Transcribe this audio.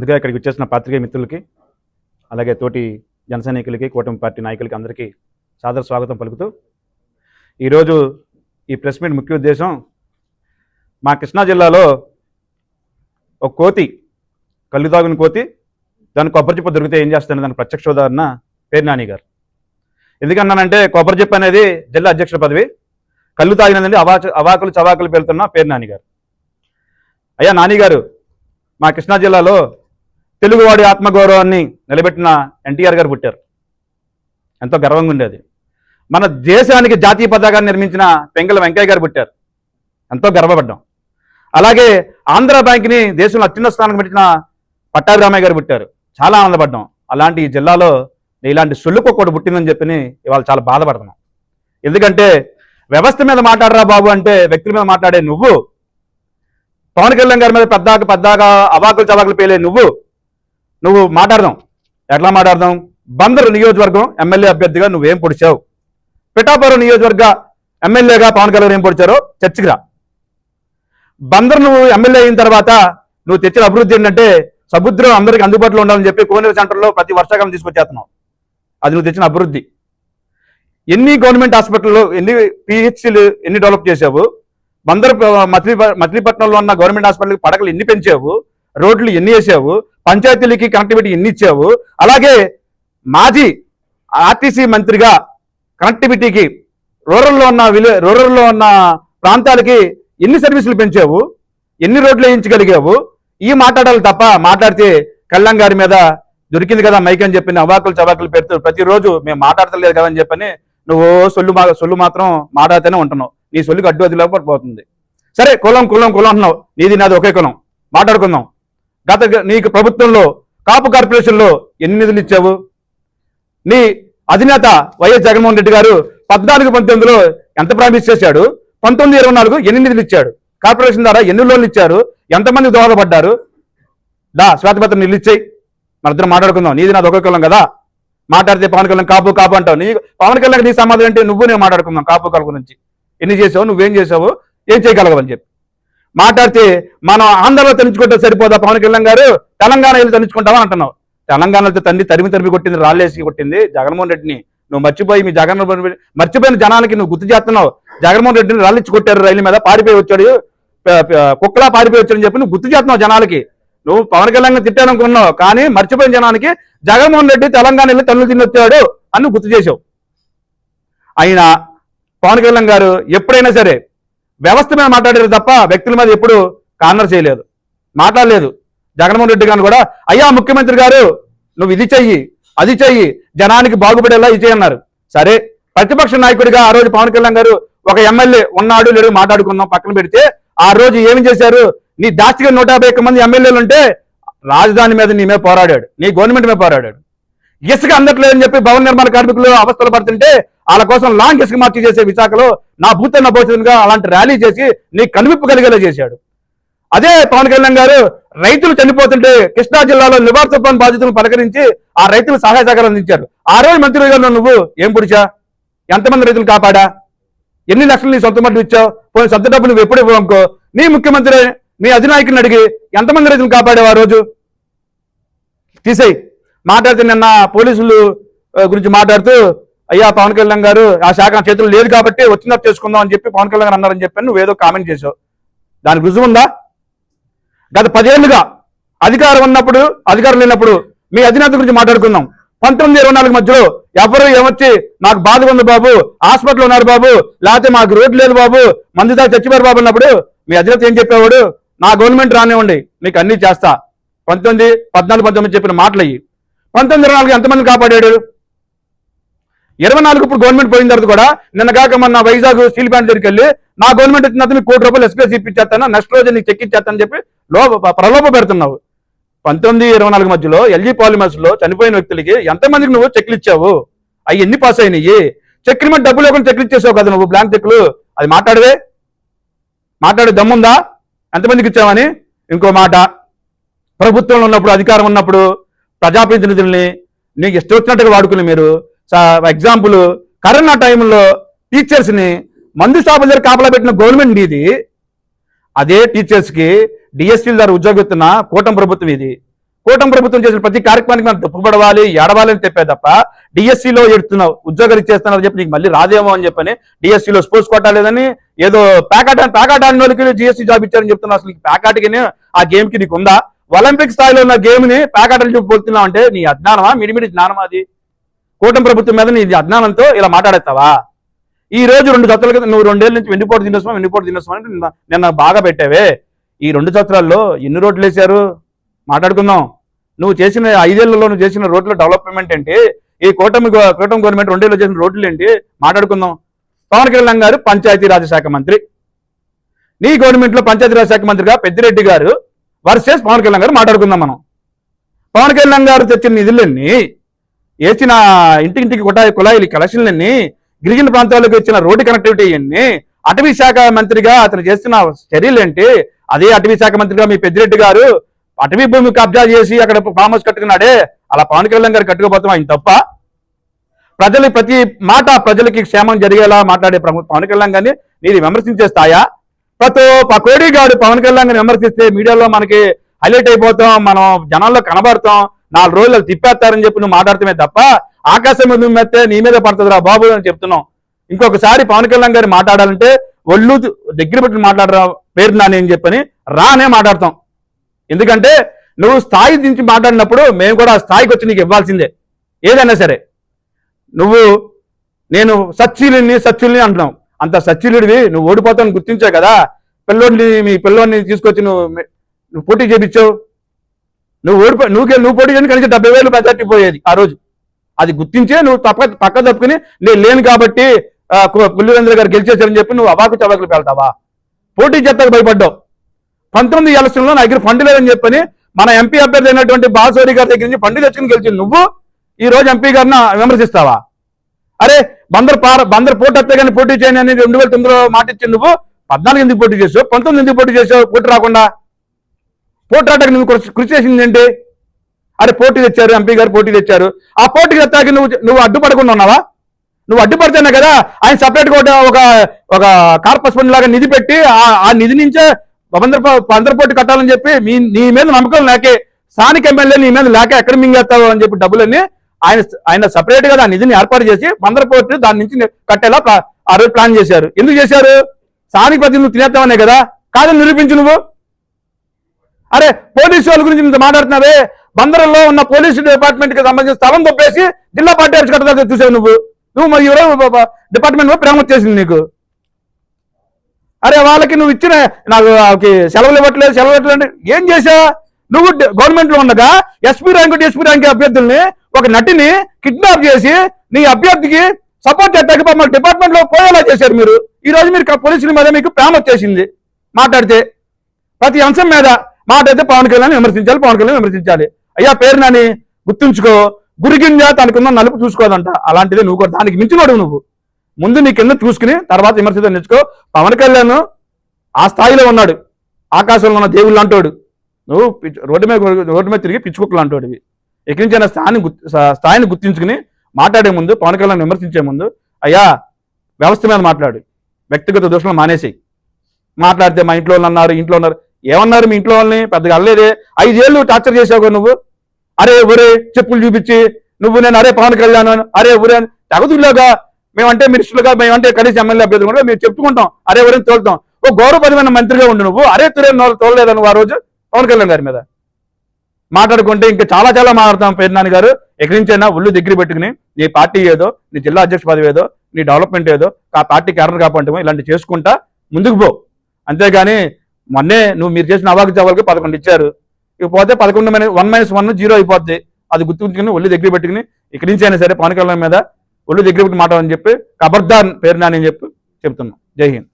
ముందుగా ఇక్కడికి వచ్చేసిన పాత్రికేయ మిత్రులకి అలాగే తోటి జనసైనికులకి కూటమి పార్టీ నాయకులకి అందరికీ సాదర స్వాగతం పలుకుతూ ఈరోజు ఈ ప్రెస్ మీట్ ముఖ్య ఉద్దేశం మా కృష్ణా జిల్లాలో ఒక కోతి కళ్ళు తాగుని కోతి దాని కొబ్బరి చిప్ప దొరికితే ఏం చేస్తాను దాని ప్రత్యక్ష ఉదాహరణ పేరు నాని గారు. ఎందుకన్నానంటే కొబ్బరి చిప్ప అనేది జిల్లా అధ్యక్షుల పదవి, కళ్ళు తాగినదండి అవాకులు చవాకులు పెడుతున్న పేరు నాని గారు. అయ్యా నాని గారు, మా కృష్ణా జిల్లాలో తెలుగువాడి ఆత్మగౌరవాన్ని నిలబెట్టిన ఎన్టీఆర్ గారు పుట్టారు. ఎంతో గర్వంగా ఉండేది. మన దేశానికి జాతీయ పతాకాన్ని నిర్మించిన పెంగళ వెంకయ్య గారు పుట్టారు. ఎంతో గర్వపడ్డాం. అలాగే ఆంధ్ర బ్యాంక్ని దేశంలో అత్యున్నత స్థానం పెట్టిన పట్టాభిరామయ్య గారు పుట్టారు. చాలా ఆనందపడ్డాం. అలాంటి ఈ జిల్లాలో ఇలాంటి సొల్లుకొక్కడు పుట్టిందని చెప్పి ఇవాళ చాలా బాధపడుతున్నాం. ఎందుకంటే వ్యవస్థ మీద మాట్లాడరా బాబు అంటే వ్యక్తుల మీద మాట్లాడే నువ్వు, పవన్ కళ్యాణ్ గారి మీద పెద్దగా అవాకులు చవాకులు పేలే నువ్వు మాట్లాడదాం. ఎట్లా మాట్లాడదాం? బందరు నియోజకవర్గం ఎమ్మెల్యే అభ్యర్థిగా నువ్వేం పొడిచావు? పిఠాపురం నియోజకవర్గ ఎమ్మెల్యేగా పవన్ కళ్యాణ్ ఏం పొడిచారో చర్చకి రా. బందరు నువ్వు ఎమ్మెల్యే అయిన తర్వాత నువ్వు తెచ్చిన అభివృద్ధి ఏంటంటే సముద్రం అందరికీ అందుబాటులో ఉండాలని చెప్పి కోనేరు సెంటర్లో ప్రతి వర్షాకాలం తీసుకొచ్చేస్తున్నావు. అది నువ్వు తెచ్చిన అభివృద్ధి. ఎన్ని గవర్నమెంట్ హాస్పిటల్లో ఎన్ని పిహెచ్సీలు ఎన్ని డెవలప్ చేసావు? బందరు మచిలీపట్నంలో ఉన్న గవర్నమెంట్ హాస్పిటల్కి పడకలు ఎన్ని పెంచావు? రోడ్లు ఎన్ని వేసావు? పంచాయతీలకి కనెక్టివిటీ ఎన్ని ఇచ్చావు? అలాగే మాజీ ఆర్టీసీ మంత్రిగా కనెక్టివిటీకి రూరల్లో ఉన్న ప్రాంతాలకి ఎన్ని సర్వీసులు పెంచావు? ఎన్ని రోడ్లు వేయించగలిగావు? ఈ మాట్లాడాలి తప్ప మాట్లాడితే కళ్యాణ్ గారి మీద దొరికింది కదా మైక్ అని చెప్పి అవాకులు చవాకులు పెడుతూ ప్రతిరోజు మేము మాట్లాడతలేదు కదా అని చెప్పని నువ్వు సొల్లు మాత్రం మాట్లాడితేనే ఉంటున్నావు. నీ సొల్లుకి అడ్డు అది లేకపోతుంది. సరే, కులం అంటున్నావు. నీది నాది ఒకే కులం, మాట్లాడుకుందాం. నీకు ప్రభుత్వంలో కాపు కార్పొరేషన్లో ఎన్ని నిధులు ఇచ్చావు? నీ అధినేత వైఎస్ జగన్మోహన్ రెడ్డి గారు 14-19లో ఎంత ప్రామిస్ చేశాడు? 19-24 ఎన్ని నిధులు ఇచ్చాడు? కార్పొరేషన్ ద్వారా ఎన్ని లోన్లు ఇచ్చారు? ఎంతమంది దోహదపడ్డారు? శ్వేతపత్రం నిధులు ఇచ్చాయి. మరిద్దరం మాట్లాడుకుందాం. నీది నాది ఒకే కులం కదా. మాట్లాడితే పవన్ కళ్యాణ్ కాపు అంటావు. పవన్ కళ్యాణ్ నీ సమాధానం అంటే నువ్వు నేను మాట్లాడుకుందాం. కాపు గురించి ఎన్ని చేసావు, నువ్వేం చేసావు, ఏం చేయగలవని చెప్పి మాట్లాడితే మనం ఆంధ్రలో తరించుకుంటే సరిపోదా? పవన్ కళ్యాణ్ గారు తెలంగాణ వెళ్ళి తరించుకుంటావని అంటున్నావు. తెలంగాణతో తరిమి కొట్టింది, రాళ్ళేసి కొట్టింది జగన్మోహన్ రెడ్డిని. నువ్వు మర్చిపోయి మర్చిపోయిన జనానికి నువ్వు గుర్తు చేస్తున్నావు. జగన్మోహన్ రెడ్డిని రాళ్ళిచ్చి కొట్టారు, రైలు మీద పారిపోయి వచ్చాడు, కుక్కలా పారిపోయి వచ్చాడని చెప్పి నువ్వు గుర్తు చేస్తున్నావు జనాలకి. నువ్వు పవన్ కళ్యాణ్ తిట్టానుకున్నావు, కానీ మర్చిపోయిన జనానికి జగన్మోహన్ రెడ్డి తెలంగాణ వెళ్ళి తల్లు తిని వచ్చాడు అని గుర్తు చేసావు. అయినా పవన్ కళ్యాణ్ గారు ఎప్పుడైనా సరే వ్యవస్థ మీద మాట్లాడారు తప్ప వ్యక్తుల మీద ఎప్పుడు కార్నర్ చేయలేదు, మాట్లాడలేదు. జగన్మోహన్ రెడ్డి గారిని కూడా అయ్యా ముఖ్యమంత్రి గారు నువ్వు ఇది చెయ్యి అది చెయ్యి జనానికి బాగుపడేలా ఇది చేయన్నారు. సరే, ప్రతిపక్ష నాయకుడిగా ఆ రోజు పవన్ కళ్యాణ్ గారు ఒక ఎమ్మెల్యే ఉన్నాడు లేడు మాట్లాడుకుందాం పక్కన పెడితే, ఆ రోజు ఏమి చేశారు? నీ దాచిగా 151 మంది ఎమ్మెల్యేలు ఉంటే రాజధాని మీద నీ మీద పోరాడాడు, నీ గవర్నమెంట్ మీద పోరాడాడు. ఇసుక అందట్లేదని చెప్పి భవన నిర్మాణ కార్మికులు అవస్థలు పడుతుంటే వాళ్ళ కోసం లాంగ్ ఇసుక మార్చి చేసే విశాఖలో నా భూతన్న భవిష్యత్తుగా అలాంటి ర్యాలీ చేసి నీ కనువిప్పు కలిగేలా చేశాడు. అదే పవన్ కళ్యాణ్ గారు రైతులు చనిపోతుంటే కృష్ణా జిల్లాలో నివాసోపాన్ బాధితులను పలకరించి ఆ రైతులు సహాయ సహకారం అందించారు. ఆ రోజు మంత్రిగా నువ్వు ఏం పుడిచా? ఎంతమంది రైతులు కాపాడా? ఎన్ని లక్షలు నీ సొంత మట్టుకు ఇచ్చావు? పోనీ సొంత డబ్బు నువ్వు ఎప్పుడు ఇవ్వనుకో, నీ ముఖ్యమంత్రి నీ అధినాయకుని అడిగి ఎంతమంది రైతులు కాపాడావు ఆ రోజు? తీసేయి. మాట్లాడితే నిన్న పోలీసులు గురించి మాట్లాడుతూ అయ్యా పవన్ కళ్యాణ్ గారు ఆ శాఖ చేతులు లేదు కాబట్టి వచ్చినట్టు చేసుకుందాం అని చెప్పి పవన్ కళ్యాణ్ గారు అన్నారని చెప్పి నువ్వు ఏదో కామెంట్ చేసావు. దానికి రుజువు ఉందా? గత 10 ఏళ్లుగా అధికారం ఉన్నప్పుడు అధికారం లేనప్పుడు మీ అధినేత గురించి మాట్లాడుకుందాం. 19-24 మధ్యలో ఎవరు ఏమొచ్చి నాకు బాధగా ఉంది బాబు, హాస్పిటల్ ఉన్నారు బాబు, లేకపోతే మాకు రోడ్డు లేదు బాబు, మంది దాకా చచ్చిపోయారు బాబు అన్నప్పుడు మీ అధినేత ఏం చెప్పేవాడు? నా గవర్నమెంట్ రానివ్వండి మీకు అన్ని చేస్తా. 19, 14, 19 చెప్పిన మాటలు అయ్యి 19-24 ఎంతమంది కాపాడాడు? 24 ఇప్పుడు గవర్నమెంట్ పోయిన తర్వాత కూడా నిన్న కాక మొన్న వైజాగ్ స్టీల్ ప్లాంట్ దగ్గరికి వెళ్ళి నా గవర్నమెంట్ వచ్చిన మీకు ₹1 కోటి ఎక్స్ప్రెస్ ఇప్పించేస్తాను, నెక్స్ట్ రోజు నీకు చెక్ ఇచ్చేస్తాను చెప్పి ప్రలోభ పెడుతున్నావు. 19-24 మధ్యలో ఎల్జీ పాలిమర్స్ లో చనిపోయిన వ్యక్తులకి ఎంతమందికి నువ్వు చెక్లు ఇచ్చావు? అవి ఎన్ని పాస్ అయినాయి? చెక్ల మీద డబ్బు లేకుండా చెక్లు ఇచ్చేసావు కదా నువ్వు, బ్లాంక్ చెక్లు. అది మాట్లాడే దమ్ముందా ఎంతమందికి ఇచ్చావని? ఇంకో మాట, ప్రభుత్వంలో ఉన్నప్పుడు అధికారం ఉన్నప్పుడు ప్రజాప్రతినిధుల్ని నీకు ఇష్టం వచ్చినట్టుగా వాడుకుని మీరు ఎగ్జాంపుల్ కరోనా టైంలో టీచర్స్ని మందు షాపుల దగ్గర కాపలా పెట్టిన గవర్నమెంట్ ఇది. అదే టీచర్స్కి డిఎస్సీల ద్వారా ఉద్యోగం ఇస్తున్న కూటమి ప్రభుత్వం ఇది. కూటమి ప్రభుత్వం చేసిన ప్రతి కార్యక్రమానికి మనం తప్పుపడవాలి ఏడవాలి అని చెప్పే తప్ప డిఎస్సిలో ఎడుతున్నావు ఉద్యోగాలు ఇచ్చేస్తున్నారు చెప్పి నీకు మళ్ళీ రాదేమో అని చెప్పని డిఎస్సిలో స్పోర్ట్స్ కోటా లేదని ఏదో ప్యాకాట్ ఆడిన వాళ్ళకి జిఎస్సీ జాబ్ ఇచ్చారని చెప్తున్నావు. అసలు ప్యాకాట్కి ఆ గేమ్ కి నీకు ఉందా? ఒలింపిక్ స్థాయిలో ఉన్న గేమ్ ని ప్యాకాట్ అని చెప్పి పోతున్నావు అంటే నీ అజ్ఞానమా? మిడిమిడి జ్ఞానమా? అది కూటమి ప్రభుత్వం మీద నీ అజ్ఞానంతో ఇలా మాట్లాడేస్తావా? ఈ రోజు 2 సంవత్సరాల క్రితం నువ్వు 2 ఏళ్ళ నుంచి వెన్నుపోటు తినొస్తాం అని నిన్న బాగా పెట్టావే. ఈ 2 సంవత్సరాల్లో ఎన్ని రోడ్లు వేశారు మాట్లాడుకుందాం. నువ్వు చేసిన 5 ఏళ్లలో నువ్వు చేసిన రోడ్ల డెవలప్మెంట్ ఏంటి? ఈ కూటమి గవర్నమెంట్ 2 ఏళ్ళు చేసిన రోడ్లు ఏంటి మాట్లాడుకుందాం. పవన్ కళ్యాణ్ గారు పంచాయతీరాజ్ శాఖ మంత్రి, నీ గవర్నమెంట్ లో పంచాయతీరాజ్ శాఖ మంత్రిగా పెద్దిరెడ్డి గారు వర్సెస్ పవన్ కళ్యాణ్ గారు మాట్లాడుకుందాం మనం. పవన్ కళ్యాణ్ గారు తెచ్చిన నిధులన్నీ, వేసిన ఇంటింటికి కుళాయిలు కలెక్షన్లన్నీ, గిరిజన ప్రాంతాలకు ఇచ్చిన రోడ్డు కనెక్టివిటీ అన్ని, అటవీ శాఖ మంత్రిగా అతను చేస్తున్న చర్యలు ఏంటి? అదే అటవీ శాఖ మంత్రిగా మీ పెద్దిరెడ్డి గారు అటవీ భూమి కబ్జా చేసి అక్కడ ఫామ్ హౌస్ కట్టుకున్నాడే, అలా పవన్ కళ్యాణ్ గారు కట్టుకోపోతాం ఆయన తప్ప? ప్రజలు ప్రతి మాట ప్రజలకి క్షేమం జరిగేలా మాట్లాడే పవన్ కళ్యాణ్ గారిని మీరు విమర్శించే స్థాయా? ప్రతి పకోడీ గారు పవన్ కళ్యాణ్ గారిని విమర్శిస్తే మీడియాలో మనకి హైలైట్ అయిపోతాం, మనం జనాల్లో కనబడతాం, 4 రోజులు తిప్పేస్తారని చెప్పి నువ్వు మాట్లాడటమే తప్ప ఆకాశం మీద మెత్తే నీ మీద పడుతుందిరా బాబు అని చెప్తున్నావు. ఇంకొకసారి పవన్ కళ్యాణ్ గారు మాట్లాడాలంటే ఒళ్ళు దగ్గర పెట్టి మాట్లాడరా పేరు నాని అని చెప్పని రానే మాట్లాడతాం. ఎందుకంటే నువ్వు స్థాయి దించి మాట్లాడినప్పుడు మేము కూడా స్థాయికి వచ్చి నీకు ఇవ్వాల్సిందే ఏదైనా సరే. నేను సచ్యుల్ని అంటున్నావు. అంత సచ్యులుడివి నువ్వు ఓడిపోతావు గుర్తించావు కదా. మీ పిల్లోడిని తీసుకొచ్చి నువ్వు పోటీ చేయించావు. నువ్వు పోటీ చేయని కనీసం 70,000 మెజార్టీ పోయేది ఆ రోజు. అది గుర్తించే నువ్వు పక్క తప్పుకుని నేను లేను కాబట్టి పుల్లివేంద్ర గారు గెలిచేశారని చెప్పి నువ్వు అవాకు చవాకులు వెళ్తావా? పోటీ చేస్తాకు భయపడ్డావు. 19 ఎలక్షన్లో నా దగ్గర ఫండ్ లేదని చెప్పని మన ఎంపీ అభ్యర్థి అయినటువంటి బాలశౌరి గారి దగ్గర నుంచి ఫండ్ తెచ్చుకుని గెలిచింది నువ్వు ఈ రోజు ఎంపీ గారిని విమర్శిస్తావా? అరే బందర్ పోటీ వస్తే కానీ పోటీ చేయని అని 2009లో మాట ఇచ్చింది నువ్వు. 14 ఎందుకు పోటీ చేసావు? 19 ఎందుకు పోటీ చేసావు? పోటీ రాకుండా పోటీ రావడానికి నువ్వు కృషి చేసింది ఏంటి? అరే పోటీ తెచ్చారు, ఎంపీ గారు పోటీ తెచ్చారు, ఆ పోటీకి తెచ్చాక నువ్వు అడ్డుపడకుండా ఉన్నావా? నువ్వు అడ్డుపడితేనే కదా ఆయన సపరేట్గా ఒక కార్పస్ ఫండ్ లాగా నిధి పెట్టి ఆ నిధి నుంచే బందర్ పోటీ కట్టాలని చెప్పి నీ మీద నమ్మకం లేకే, స్థానిక ఎమ్మెల్యే నీ మీద లేక ఎక్కడ మింగేస్తావు అని చెప్పి డబ్బులన్నీ ఆయన సపరేట్ గా ఆ నిధిని ఏర్పాటు చేసి బందర్ పోటీ దాని నుంచి కట్టేలా ఆ రోజు ప్లాన్ చేశారు. ఎందుకు చేశారు? స్థానిక ప్రతినిధులు తినేస్తామనే కదా. కాదని నిరూపించు నువ్వు. అరే పోలీసు వాళ్ళ గురించి ఇంత మాట్లాడుతున్నావే, బందరంలో ఉన్న పోలీసు డిపార్ట్మెంట్ కి సంబంధించిన స్థలం తప్పేసి జిల్లా పార్టీ ఆఫీస్ కట్టదా చూసావు నువ్వు మరి డిపార్ట్మెంట్ ప్రేమ వచ్చేసింది నీకు. అరే వాళ్ళకి నువ్వు ఇచ్చిన నాకు సెలవులు ఇవ్వట్లేదు ఏం చేసావా నువ్వు? గవర్నమెంట్ లో ఉండగా ఎస్పీ ర్యాంక్ అభ్యర్థుల్ని ఒక నటిని కిడ్నాప్ చేసి నీ అభ్యర్థికి సపోర్ట్ చేస్తాక మమ్మల్ని డిపార్ట్మెంట్ లో పోయేలా చేశారు మీరు. ఈ రోజు మీరు పోలీసుల మీద మీకు ప్రేమ వచ్చేసింది. మాట్లాడితే ప్రతి అంశం మీద మాట్లాడితే పవన్ కళ్యాణ్ విమర్శించాలి. అయ్యా పేరు నాని గుర్తుంచుకో, గురిగింజ తనకున్న నలుపు చూసుకోదంట. అలాంటిది నువ్వు కూడా దానికి మించినోడు. నువ్వు ముందు నీ కింద చూసుకుని తర్వాత విమర్శించడం నేర్చుకో. పవన్ కళ్యాణ్ ఆ స్థాయిలో ఉన్నాడు, ఆకాశంలో ఉన్న దేవుళ్ళు అంటాడు. నువ్వు రోడ్డు మీద తిరిగి పిచ్చుకుక్కలు అంటాడు. ఎక్కడి నుంచి స్థాయిని గుర్తించుకుని మాట్లాడే ముందు, పవన్ కళ్యాణ్ విమర్శించే ముందు అయ్యా వ్యవస్థ మీద మాట్లాడు, వ్యక్తిగత దోషణలు మానేసి మాట్లాడితే మా ఇంట్లో ఉన్నారు ఏమన్నారు? మీ ఇంట్లో వాళ్ళని పెద్దగా అల్లేదే. 5 ఏళ్ళు టార్చర్ చేసావు నువ్వు. అరే ఊరే చెప్పులు చూపించి నేను అరే పవన్ కళ్యాణ్ అరే ఊరే తగదుల్లాగా మేమంటే మినిస్టర్లుగా మేమంటే కనీసం ఎమ్మెల్యే అభ్యర్థులు కూడా మేము చెప్పుకుంటాం, అరే ఊరిని తోలుతాం. ఓ గౌరవపరమైన మంత్రిగా ఉండు నువ్వు. అరే తోలలేదా నువ్వు ఆ రోజు పవన్ కళ్యాణ్ గారి మీద మాట్లాడుకుంటే? ఇంకా చాలా మాట్లాడతాం పేరు నాని గారు. ఎక్కడి నుంచైనా ఒళ్ళు దగ్గర పెట్టుకుని నీ పార్టీ ఏదో, నీ జిల్లా అధ్యక్ష పదవి ఏదో, నీ డెవలప్మెంట్ ఏదో, ఆ పార్టీ క్యాడర్ కాపాడటమో ఇలాంటి చేసుకుంటా ముందుకు పో. అంతేగాని మొన్నే మీరు చేసిన అవాకు చవాళ్ళకి 11 ఇచ్చారు. ఇకపోతే 11 1 - 1 0 అయిపోద్ది. అది గుర్తుంచుకుని ఒళ్ళు దగ్గర పెట్టుకుని ఇక్కడి నుంచి అయినా సరే పవన్ కళ్యాణ్ మీద ఒళ్ళు దగ్గర పెట్టి మాట్లాడని చెప్పి ఖబర్దార్ పేరు నాని అని చెప్తున్నాం. జై హింద్.